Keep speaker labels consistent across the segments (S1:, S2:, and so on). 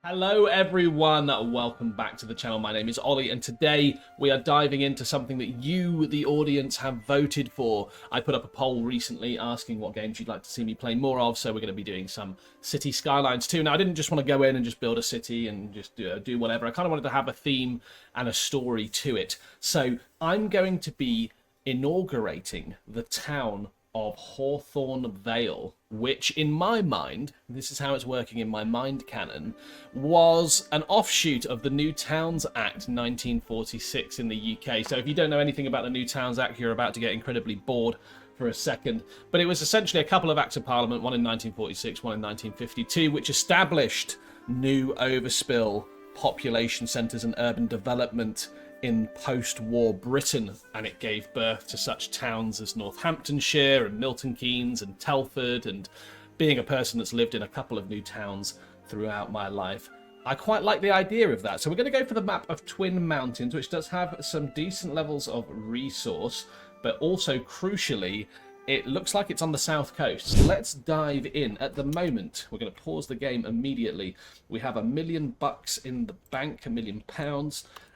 S1: Hello everyone, welcome back to the channel. My name is Ollie and today we are diving into something that you, the audience, have voted for. I put up a poll recently asking what games you'd like to see me play more of, so we're going to be doing some City Skylines too. Now, I didn't just want to go in and just build a city and just do whatever. I kind of wanted to have a theme and a story to it. So I'm going to be inaugurating the town of Hawthorn Vale, which in my mind, this is how it's working in my mind canon, was an offshoot of the New Towns Act 1946 in the UK. So if you don't know anything about the New Towns Act, you're about to get incredibly bored for a second. But it was essentially a couple of acts of parliament, one in 1946, one in 1952, which established new overspill population centres and urban development in post-war Britain, and it gave birth to such towns as Northamptonshire and Milton Keynes and Telford. And being a person that's lived in a couple of new towns throughout my life, I quite like the idea of that. So we're going to go for the map of Twin Mountains, which does have some decent levels of resource, but also crucially it looks like it's on the south coast. So let's dive in. At the moment, we're going to pause the game immediately. We have $1 million in the bank, £1 million,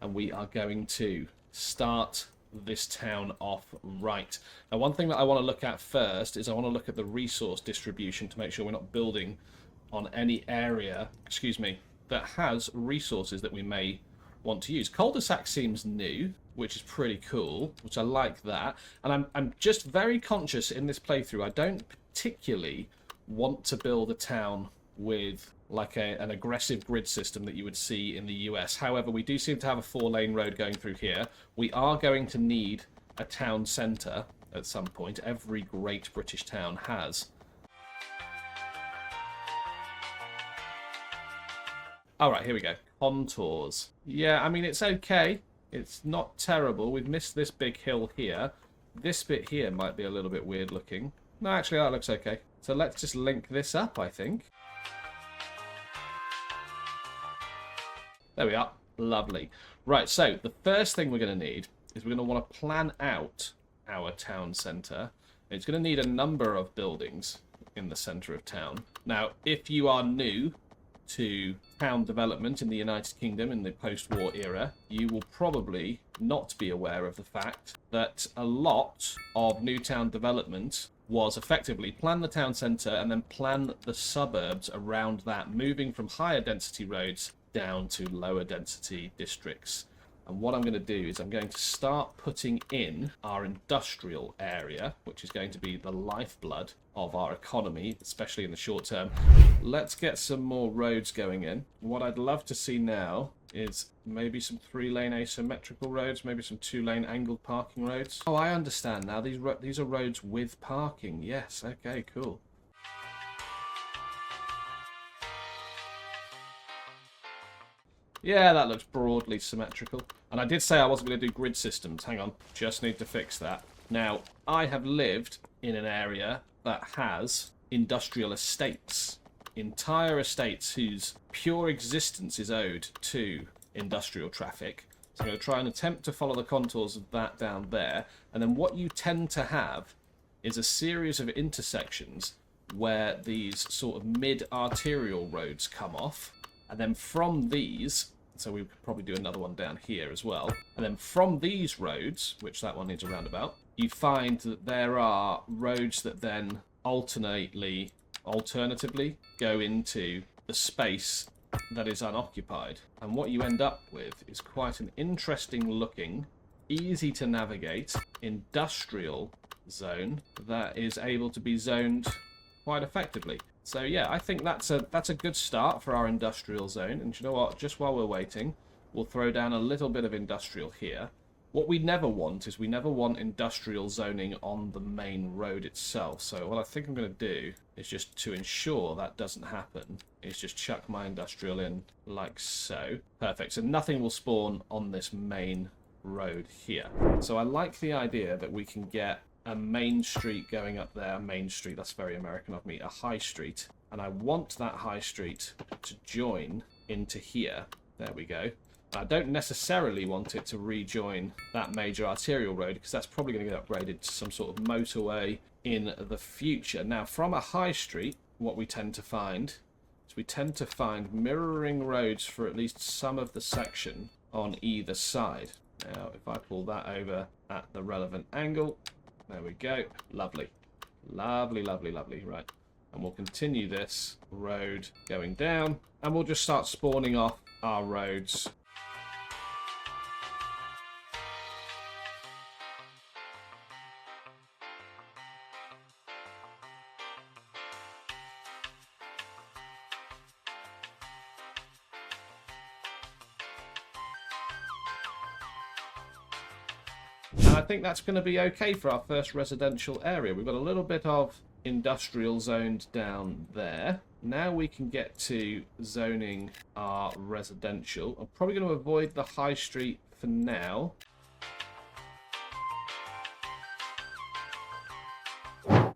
S1: and we are going to start this town off right. Now, one thing that I want to look at first is I want to look at the resource distribution to make sure we're not building on any area, that has resources that we may want to use. Cul-de-sac seems new, which is pretty cool, which I like that. And I'm just very conscious in this playthrough, I don't particularly want to build a town with like an aggressive grid system that you would see in the US. However, we do seem to have a 4-lane road going through here. We are going to need a town centre at some point. Every great British town has. All right, here we go. Contours. Yeah, I mean, it's okay. It's not terrible. We've missed this big hill here. This bit here might be a little bit weird looking. No, actually, that looks okay. So let's just link this up, I think. There we are. Lovely. Right, so the first thing we're going to need is we're going to want to plan out our town centre. It's going to need a number of buildings in the centre of town. Now, if you are new to town development in the United Kingdom in the post-war era, you will probably not be aware of the fact that a lot of new town development was effectively plan the town centre and then plan the suburbs around that, moving from higher density roads down to lower density districts. And what I'm going to do is I'm going to start putting in our industrial area, which is going to be the lifeblood of our economy, especially in the short term. Let's get some more roads going in. What I'd love to see now is maybe some 3-lane asymmetrical roads, maybe some 2-lane angled parking roads. Oh, I understand now. These are roads with parking. Yes, okay, cool. Yeah, that looks broadly symmetrical. And I did say I wasn't going to do grid systems. Hang on, just need to fix that. Now, I have lived in an area that has industrial estates. Entire estates whose pure existence is owed to industrial traffic. So I'm going to try and attempt to follow the contours of that down there. And then what you tend to have is a series of intersections where these sort of mid-arterial roads come off. And then from these, so we could probably do another one down here as well. And then from these roads, which that one needs a roundabout, you find that there are roads that then alternatively go into the space that is unoccupied. And what you end up with is quite an interesting looking, easy to navigate industrial zone that is able to be zoned quite effectively. So yeah, I think that's a good start for our industrial zone. And you know what? Just while we're waiting, we'll throw down a little bit of industrial here. What we never want is we never want industrial zoning on the main road itself. So what I think I'm going to do is just to ensure that doesn't happen, is just chuck my industrial in like so. Perfect. So nothing will spawn on this main road here. So I like the idea that we can get a main street going up there. Main street, that's very American of me. A high street. And I want that high street to join into here. There we go. I don't necessarily want it to rejoin that major arterial road because that's probably going to get upgraded to some sort of motorway in the future. Now, from a high street, what we tend to find is So we tend to find mirroring roads for at least some of the section on either side. Now, if I pull that over at the relevant angle, there we go. Lovely. Lovely, lovely, lovely. Right. And we'll continue this road going down, and we'll just start spawning off our roads. And I think that's going to be okay for our first residential area. We've got a little bit of industrial zoned down there. Now we can get to zoning our residential. I'm probably going to avoid the high street for now.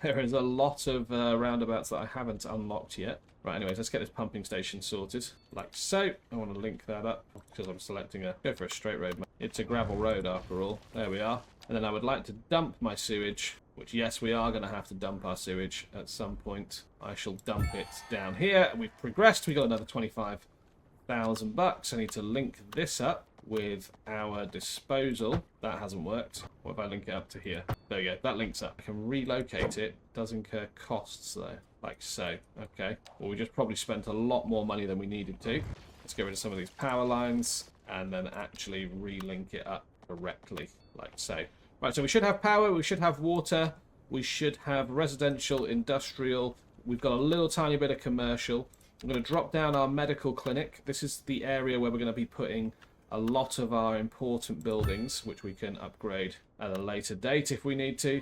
S1: There is a lot of roundabouts that I haven't unlocked yet. Right, anyways, let's get this pumping station sorted, like so. I want to link that up because I'm selecting go for a straight road. It's a gravel road after all. There we are. And then I would like to dump my sewage, which, yes, we are going to have to dump our sewage at some point. I shall dump it down here. We've progressed. We got another 25,000 bucks. I need to link this up with our disposal. That hasn't worked. What if I link it up to here? There we go. That links up. I can relocate it. Does incur costs, though. Like so. Okay. Well, we just probably spent a lot more money than we needed to. Let's get rid of some of these power lines and then actually relink it up correctly, like so. Right, so we should have power, we should have water, we should have residential, industrial. We've got a little tiny bit of commercial. I'm going to drop down our medical clinic. This is the area where we're going to be putting a lot of our important buildings, which we can upgrade at a later date if we need to.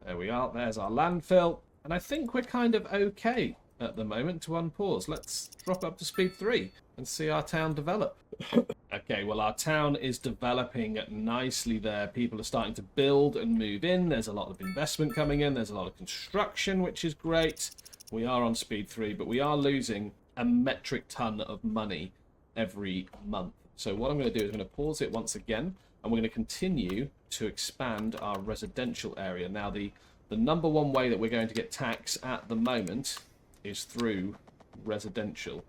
S1: There we are, there's our landfill. And I think we're kind of okay at the moment to unpause. Let's drop up to speed 3 and see our town develop. Okay, well, our town is developing nicely there. People are starting to build and move in. There's a lot of investment coming in. There's a lot of construction, which is great. We are on speed 3, but we are losing a metric ton of money every month. So what I'm going to do is I'm going to pause it once again, and we're going to continue to expand our residential area. Now, the number one way that we're going to get tax at the moment is through residential.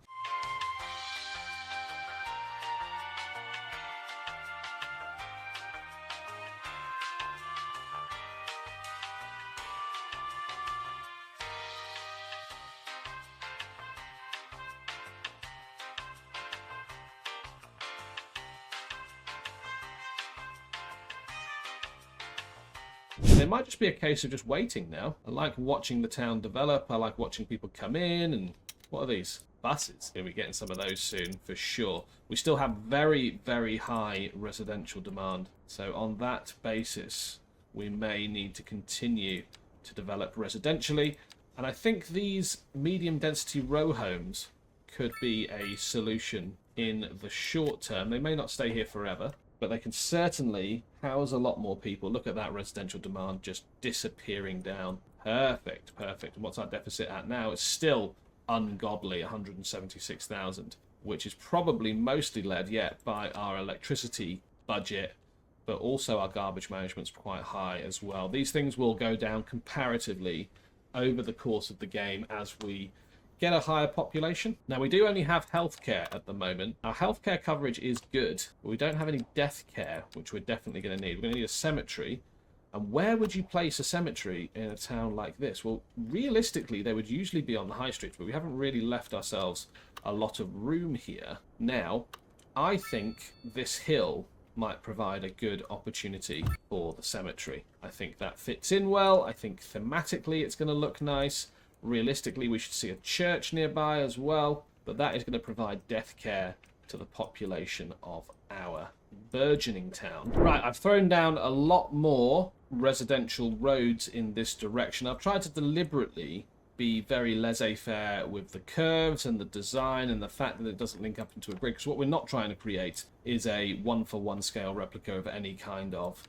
S1: It might just be a case of just waiting now. I like watching the town develop. I like watching people come in. And what are these? Buses. We'll be getting some of those soon for sure. We still have very, very high residential demand. So on that basis, we may need to continue to develop residentially. And I think these medium density row homes could be a solution in the short term. They may not stay here forever, but they can certainly house a lot more people. Look at that residential demand just disappearing down. Perfect, perfect. And what's our deficit at now? It's still ungodly, 176,000, which is probably mostly led yet by our electricity budget, but also our garbage management's quite high as well. These things will go down comparatively over the course of the game as we get a higher population. Now, we do only have healthcare at the moment. Our healthcare coverage is good, but we don't have any death care, which we're definitely going to need. We're going to need a cemetery. And where would you place a cemetery in a town like this? Well, realistically, they would usually be on the high streets, but we haven't really left ourselves a lot of room here. Now, I think this hill might provide a good opportunity for the cemetery. I think that fits in well. I think thematically it's going to look nice. Realistically, we should see a church nearby as well, but that is going to provide death care to the population of our burgeoning town. Right, I've thrown down a lot more residential roads in this direction. I've tried to deliberately be very laissez-faire with the curves and the design and the fact that it doesn't link up into a grid, because what we're not trying to create is a one-for-one scale replica of any kind of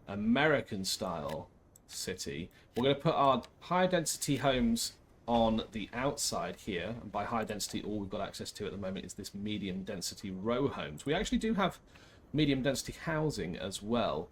S1: American-style city. We're going to put our high-density homes on the outside here, and by high density, all we've got access to at the moment is this medium density row homes. We actually do have medium density housing as well.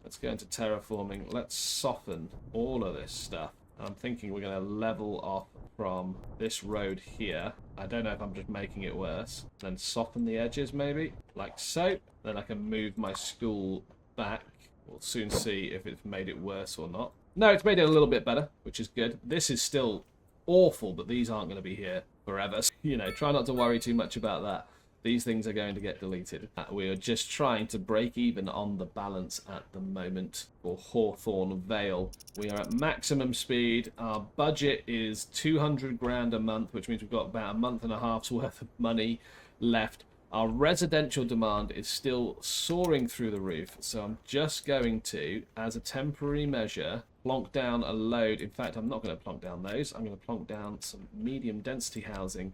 S1: Let's go into terraforming. Let's soften all of this stuff. I'm thinking we're going to level off from this road here. I don't know if I'm just making it worse. Then soften the edges maybe, like so. Then I can move my school back. We'll soon see if it's made it worse or not. No, it's made it a little bit better, which is good. This is still awful, but these aren't going to be here forever. So, you know, try not to worry too much about that. These things are going to get deleted. We are just trying to break even on the balance at the moment for Hawthorn Vale. We are at maximum speed. Our budget is 200 grand a month, which means we've got about a month and a half's worth of money left. Our residential demand is still soaring through the roof. So I'm just going to, as a temporary measure, plonk down a load. In fact, I'm not going to plonk down those. I'm going to plonk down some medium density housing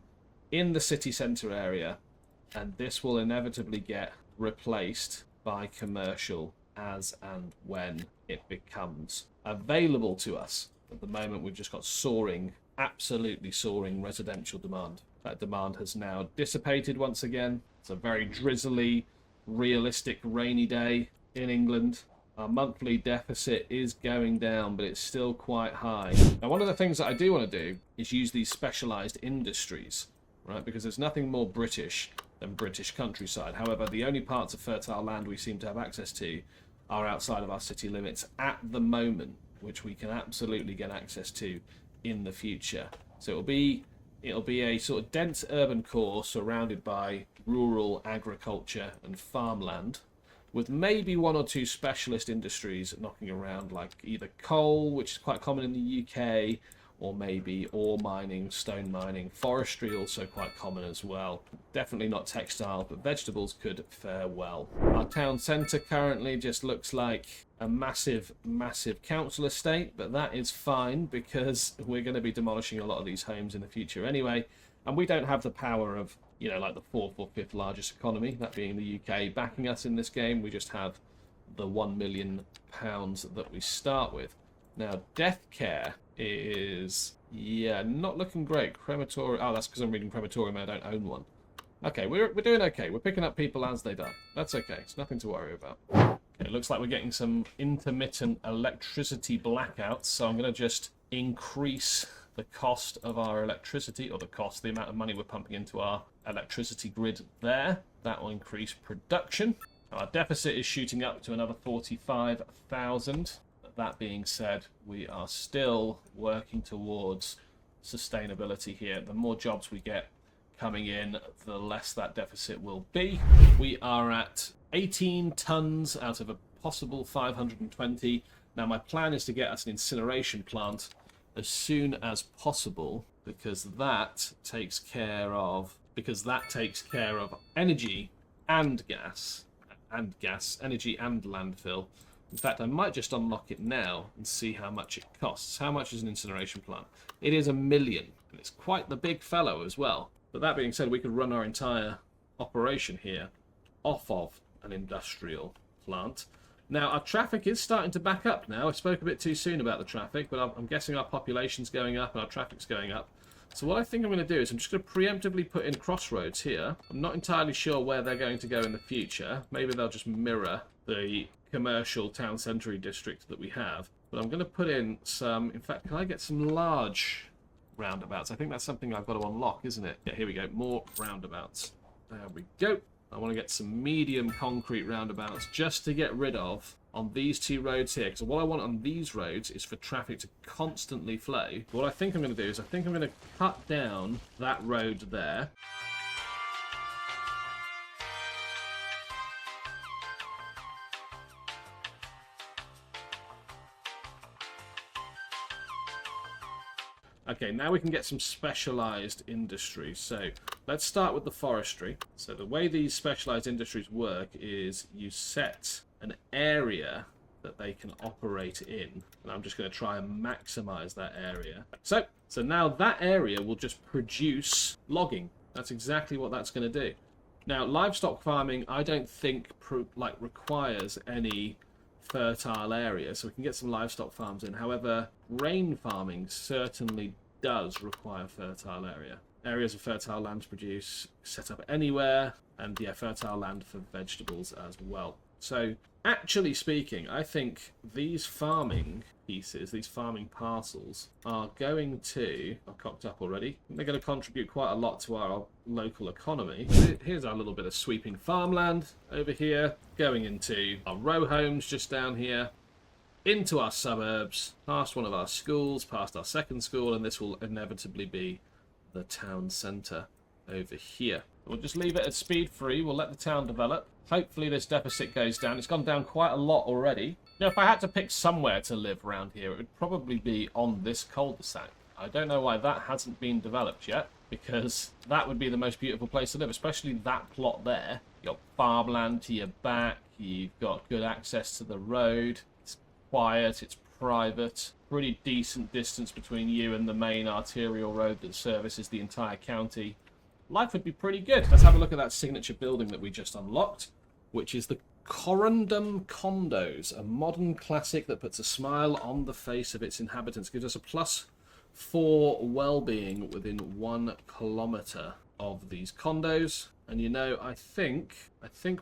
S1: in the city centre area. And this will inevitably get replaced by commercial as and when it becomes available to us. At the moment, we've just got soaring, absolutely soaring residential demand. That demand has now dissipated once again. It's a very drizzly, realistic, rainy day in England. Our monthly deficit is going down, but it's still quite high. Now, one of the things that I do want to do is use these specialised industries, right? Because there's nothing more British than British countryside. However, the only parts of fertile land we seem to have access to are outside of our city limits at the moment, which we can absolutely get access to in the future. So it'll be a sort of dense urban core surrounded by rural agriculture and farmland, with maybe one or two specialist industries knocking around, like either coal, which is quite common in the UK, or maybe ore mining, stone mining, forestry also quite common as well. Definitely not textile, but vegetables could fare well. Our town centre currently just looks like a massive, massive council estate, but that is fine because we're going to be demolishing a lot of these homes in the future anyway, and we don't have the power of, you know, like the fourth or fifth largest economy, that being the UK, backing us in this game. We just have the £1 million that we start with. Now, death care is, yeah, not looking great. Crematorium, oh, that's because I'm reading crematorium and I don't own one. Okay, we're doing okay. We're picking up people as they die. That's okay. It's nothing to worry about. Okay, it looks like we're getting some intermittent electricity blackouts, so I'm going to just increase the cost of our electricity, or the amount of money we're pumping into our electricity grid there. That will increase production. Our deficit is shooting up to another 45,000. That being said, we are still working towards sustainability here. The more jobs we get coming in, the less that deficit will be. We are at 18 tons out of a possible 520. Now, my plan is to get us an incineration plant as soon as possible, because that takes care of energy and gas, energy and landfill. In fact, I might just unlock it now and see how much it costs. How much is an incineration plant? It is $1 million, and it's quite the big fellow as well. But that being said, we could run our entire operation here off of an industrial plant. Now, our traffic is starting to back up now. I spoke a bit too soon about the traffic, but I'm guessing our population's going up and our traffic's going up. So what I think I'm going to do is I'm just going to preemptively put in crossroads here. I'm not entirely sure where they're going to go in the future. Maybe they'll just mirror the commercial town centre district that we have. But I'm going to put in some... In fact, can I get some large roundabouts? I think that's something I've got to unlock, isn't it? Yeah, here we go. More roundabouts. There we go. I want to get some medium concrete roundabouts just to get rid of on these two roads here. Because what I want on these roads is for traffic to constantly flow. What I think I'm going to do is I think I'm going to cut down that road there. Okay, now we can get some specialised industries. So let's start with the forestry. So the way these specialised industries work is you set an area that they can operate in. And I'm just going to try and maximize that area. So now that area will just produce logging. That's exactly what that's going to do. Now, livestock farming, I don't think requires any fertile area, so we can get some livestock farms in. However, grain farming certainly does require fertile area. Areas of fertile land to produce, set up anywhere, and yeah, fertile land for vegetables as well. So, actually speaking, I think these farming pieces, these farming parcels, are going to... I've cocked up already. They're going to contribute quite a lot to our local economy. Here's our little bit of sweeping farmland over here, going into our row homes just down here, into our suburbs, past one of our schools, past our second school, and this will inevitably be the town centre over here. We'll just leave it at speed 3. We'll let the town develop. Hopefully this deficit goes down. It's gone down quite a lot already. Now, if I had to pick somewhere to live around here, it would probably be on this cul-de-sac. I don't know why that hasn't been developed yet, because that would be the most beautiful place to live, especially that plot there. You've got farmland to your back, you've got good access to the road, it's quiet, it's private, pretty decent distance between you and the main arterial road that services the entire county. Life would be pretty good. Let's have a look at that signature building that we just unlocked, which is the Corundum Condos, a modern classic that puts a smile on the face of its inhabitants. Gives us a +4 well-being within 1 kilometre of these condos. And you know, I think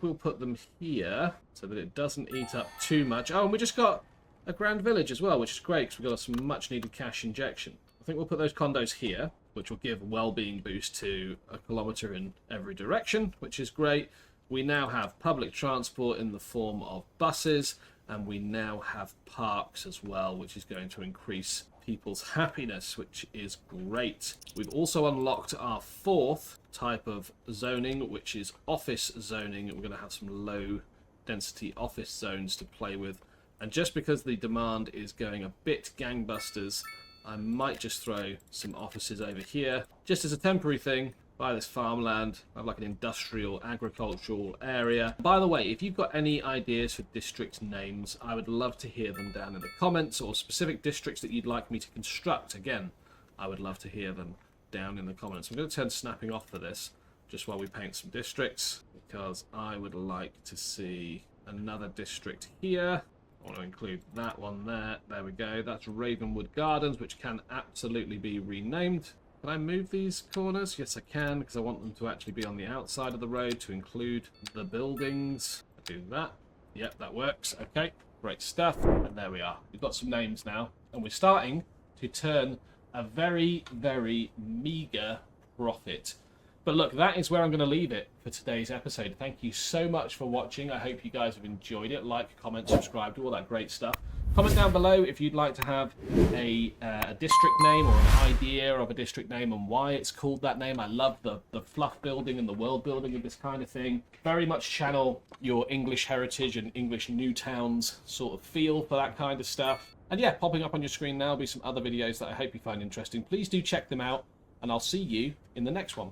S1: we'll put them here so that it doesn't eat up too much. Oh, and we just got a grand village as well, which is great because we've got some much-needed cash injection. I think we'll put those condos here, which will give a well-being boost to 1 kilometre in every direction, which is great. We now have public transport in the form of buses, and we now have parks as well, which is going to increase people's happiness, which is great. We've also unlocked our 4th type of zoning, which is office zoning. We're going to have some low-density office zones to play with. And just because the demand is going a bit gangbusters, I might just throw some offices over here, just as a temporary thing. Buy this farmland, have like an industrial, agricultural area. By the way, if you've got any ideas for district names, I would love to hear them down in the comments, or specific districts that you'd like me to construct. Again, I would love to hear them down in the comments. I'm going to turn snapping off for this, just while we paint some districts, because I would like to see another district here. I want to include that one there. There we go. That's Ravenwood Gardens, which can absolutely be renamed. Can I move these corners? Yes, I can, because I want them to actually be on the outside of the road to include the buildings. I'll do that. Yep, that works. Okay, great stuff. And there we are. We've got some names now, and we're starting to turn a very, very meager profit. But look, that is where I'm going to leave it for today's episode. Thank you so much for watching. I hope you guys have enjoyed it. Like, comment, subscribe, do all that great stuff. Comment down below if you'd like to have a district name or an idea of a district name and why it's called that name. I love the fluff building and the world building of this kind of thing. Very much channel your English heritage and English new towns sort of feel for that kind of stuff. And yeah, popping up on your screen now will be some other videos that I hope you find interesting. Please do check them out, and I'll see you in the next one.